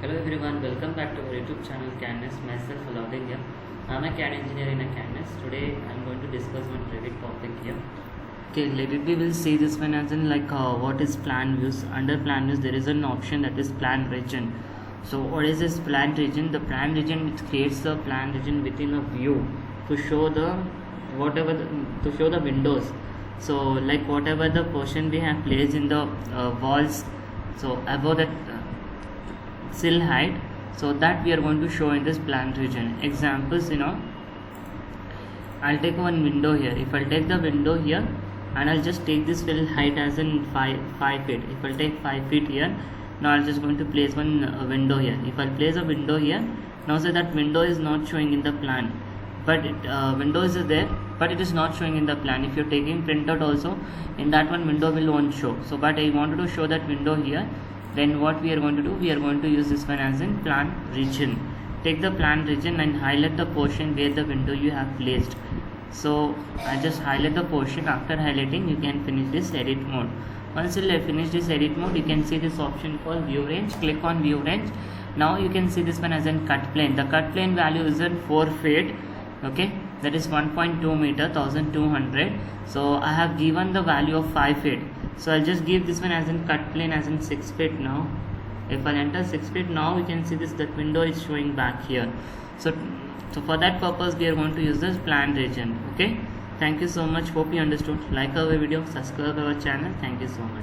Hello everyone, welcome back to our YouTube channel CAD NEST. Myself Allauddin here. I'm a CAD engineer in a CAD NEST. Today I'm going to discuss one Revit topic here. Okay, we will see this one as in what is plan views. Under plan views there is an option that is plan region. So what is this plan region? The plan region, it creates the plan region within a view to show the windows. So like whatever the portion we have placed in the walls, so above that sill height, so that we are going to show in this plan region. Examples, I'll take one window here. If I'll take the window here and I'll just take this sill height as in 5 feet. If I'll take 5 feet here, now I'm just going to place one window here. If I'll place a window here, now say that window is not showing in the plan, but windows is there, but it is not showing in the plan. If you're taking printout also, in that one window will won't show. So but I wanted to show that window here, then what we are going to do, we are going to use this one as in plan region. Take the plan region and highlight the portion where the window you have placed. So I just highlight the portion. After highlighting, you can finish this edit mode. Once you finish this edit mode, you can see this option called view range. Click on view range. Now you can see this one as in cut plane. The cut plane value is at 4 feet. Okay, that is 1.2 meter, 1200. So I have given the value of 5 feet. So I'll just give this one as in cut plane as in 6 feet now. If I'll enter 6 feet, now you can see that window is showing back here. So for that purpose, we are going to use this plan region. Okay, thank you so much. Hope you understood. Like our video, subscribe our channel. Thank you so much.